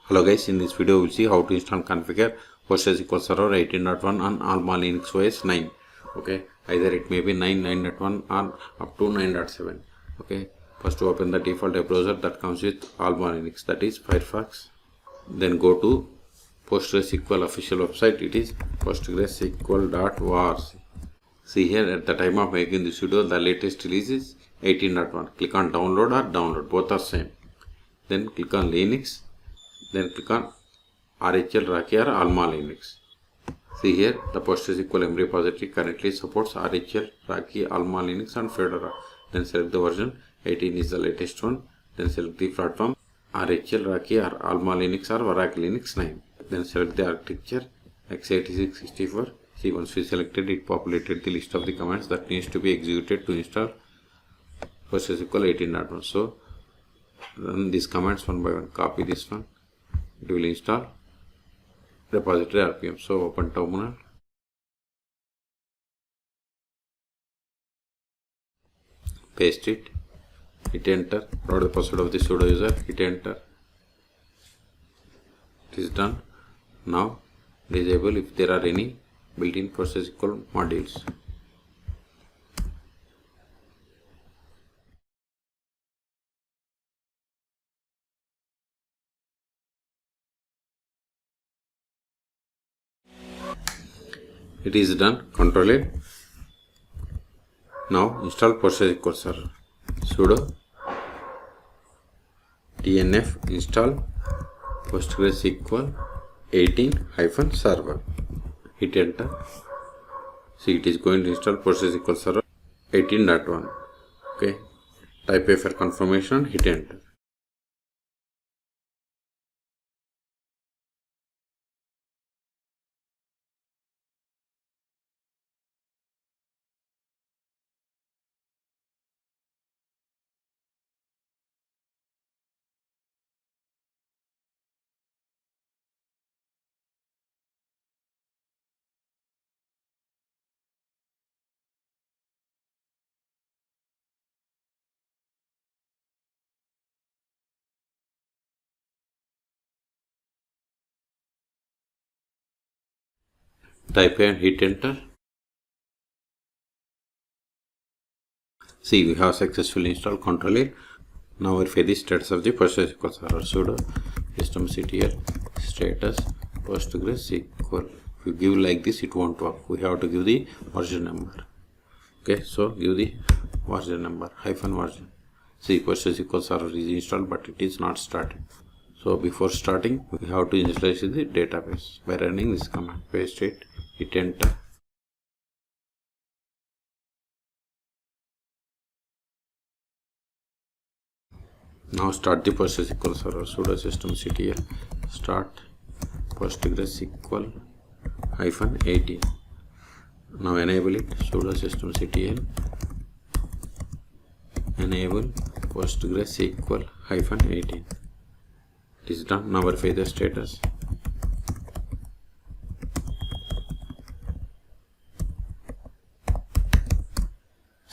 Hello guys, in this video we'll see how to install and configure PostgreSQL Server 18.1 on AlmaLinux OS 9. Okay, either it may be 9, 9.1 or up to 9.7. Okay, first open the default web browser that comes with AlmaLinux, that is Firefox. Then go to PostgreSQL official website, it is postgresql.org. See here, at the time of making this video, the latest release is 18.1. Click on download or download, both are same. Then click on Linux. Then click on RHL Rocky or AlmaLinux. See here, the PostgreSQL M repository currently supports RHL, Rocky, AlmaLinux and Fedora. Then select the version, 18 is the latest one. Then select the platform, RHL, Rocky or AlmaLinux or Oracle Linux 9. Then select the architecture, x86-64. See, once we selected it, populated the list of the commands that needs to be executed to install PostgreSQL 18.1. So, run these commands one by one. Copy this one. It will install repository RPM. So open terminal, paste it, hit enter, provide the password of the sudo user, hit enter. It is done. Now disable if there are any built-in PostgreSQL modules. It is done. Control it. Now install PostgreSQL Server. Sudo dnf install PostgreSQL 18-server. Hit enter. See, it is going to install PostgreSQL Server 18.1. Okay. Type A for confirmation. Hit enter. Type A and hit enter. See, we have successfully installed. Control it. Now verify the status of the PostgreSQL Server. Sudo systemctl status PostgreSQL. If you give like this, it won't work. We have to give the version number. Okay, so give the version number, -version. See, PostgreSQL Server is installed, but it is not started. So before starting, we have to initialize the database by running this command. Paste it, hit enter. Now start the PostgreSQL Server. Sudo systemctl start PostgreSQL -18. Now enable it. Sudo systemctl enable PostgreSQL -18. It is done. Now verify the status.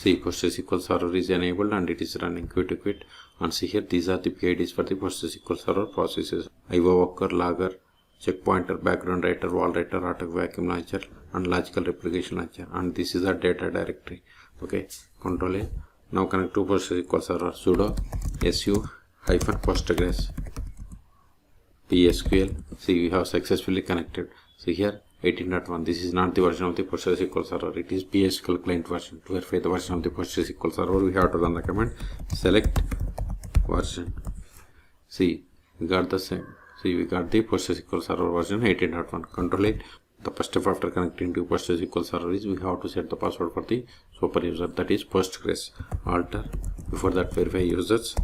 See, PostgreSQL Server is enabled and it is running. Quit. And see here, these are the PIDs for the PostgreSQL Server processes: IO worker, logger, checkpointer, background writer, wall writer, auto vacuum launcher, and logical replication launcher. And this is a data directory. Okay, control A. Now connect to PostgreSQL Server. Sudo su-postgres PSQL. See, we have successfully connected. See here, 18.1. This is not the version of the PostgreSQL Server. It is PSQL client version. To verify the version of the PostgreSQL Server, we have to run the command select version. See, we got the same. See, we got the PostgreSQL Server version 18.1. Control it. The first step after connecting to PostgreSQL Server is we have to set the password for the super user, that is Postgres. Alter. Before that, verify users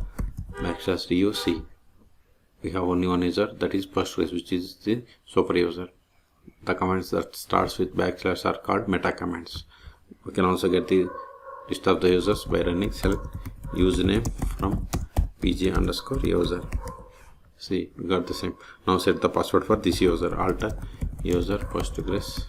/duc. We have only one user, that is Postgres, which is the super user. The commands that starts with / are called meta commands. We can also get the list of the users by running select username from pg_user. See, we got the same. Now set the password for this user. Alter user Postgres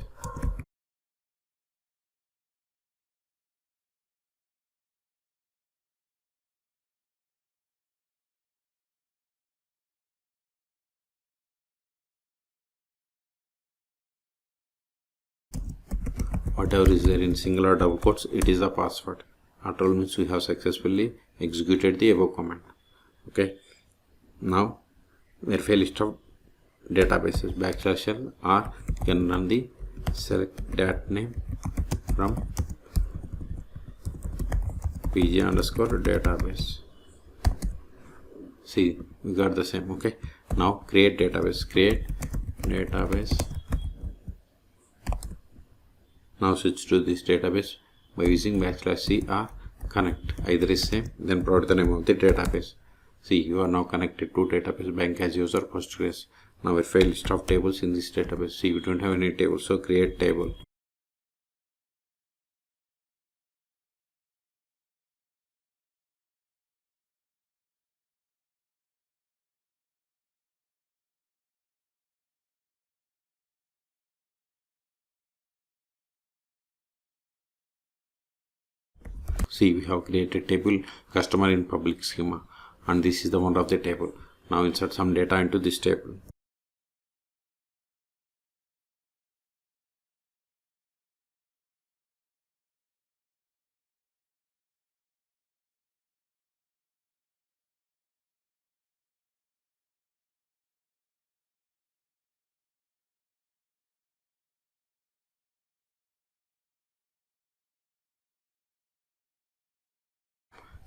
whatever is there in single or double quotes, it is the password. After all means we have successfully executed the above command. Okay, now verify list of databases \shell, or you can run the select dat name from pg_database. See, we got the same. Okay, now create database. Now switch to this database by using \c or connect. Either is same, then provide the name of the database. See, you are now connected to database bank as user Postgres. Now verify list of tables in this database. See, we don't have any table, so create table. See, we have created table customer in public schema, and this is the one of the table. Now insert some data into this table.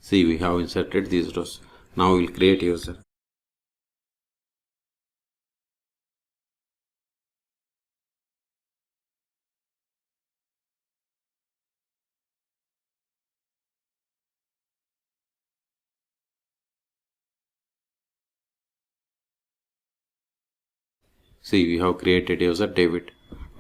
See, we have inserted these rows. Now we will create user. See, we have created user David.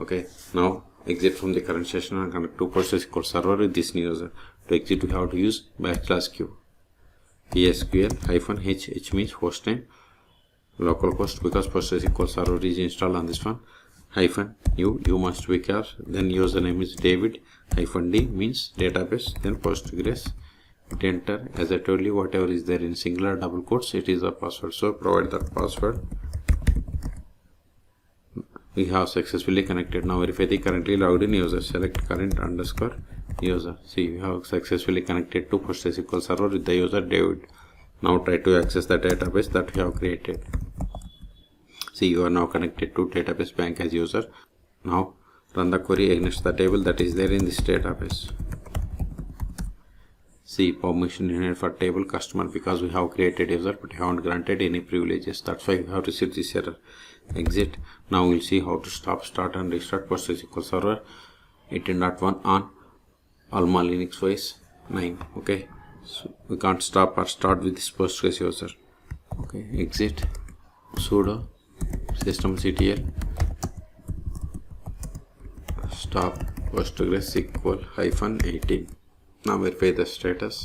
Okay, now exit from the current session and connect to PostgreSQL server with this new user. To exit, we have to use \q PSQL -h means host name, localhost because PostgreSQL server is installed on this one, -u must be caps, then username is David, -d means database, then Postgres. Enter. As I told you, whatever is there in singular double quotes, it is the password, so provide that password. We have successfully connected. Now verify the currently logged in user. Select current_user. See, we have successfully connected to PostgreSQL server with the user David. Now try to access the database that we have created. See, you are now connected to database bank as user. Now run the query against the table that is there in this database. See, permission needed for table customer because we have created user but haven't granted any privileges. That's why we have received this error. Exit. Now we'll see how to start and restart PostgreSQL server 18.1 on AlmaLinux OS 9. Okay, so we can't stop or start with this Postgres user. Okay, exit, sudo systemctl stop PostgreSQL -18. Now verify the status.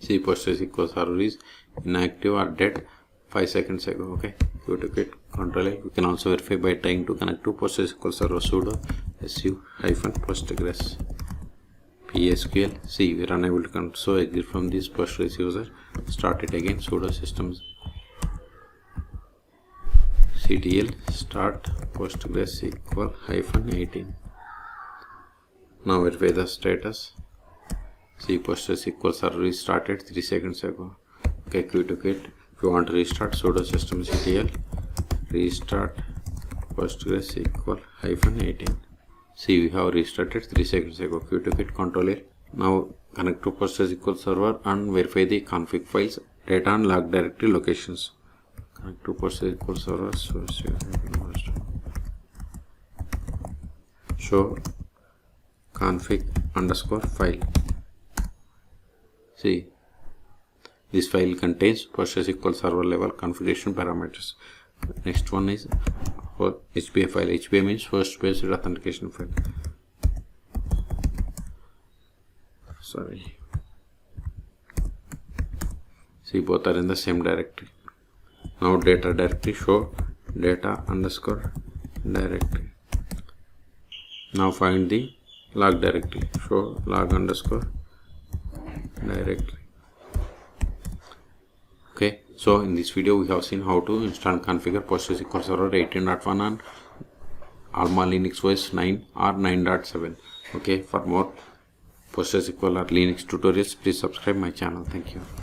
See, PostgreSQL server is inactive or dead 5 seconds ago. Okay, go to get control A. We can also verify by trying to connect to PostgreSQL server sudo su-postgres PSQL. See, we are unable to connect, so exit from this Postgres user. Start it again. Sudo systems ctl start PostgreSQL -18. Now verify the status. See, PostgreSQL server is started 3 seconds ago. Okay, quit to quit. If you want to restart, sudo systemctl restart PostgreSQL -18. See, we have restarted 3 seconds ago. Quit to quit, control A. Now connect to PostgreSQL server and verify the config files, data and log directory locations. Connect to PostgreSQL server. Show config_file. See, this file contains PostgreSQL server level configuration parameters. Next one is HBA file. HBA means host based authentication file. Sorry. See, both are in the same directory. Now data directory, show data_directory. Now find the log directory, show log_directory. Okay, so in this video we have seen how to install and configure PostgreSQL server 18.1 on AlmaLinux OS 9 or 9.7. Okay, for more PostgreSQL or Linux tutorials, please subscribe my channel. Thank you.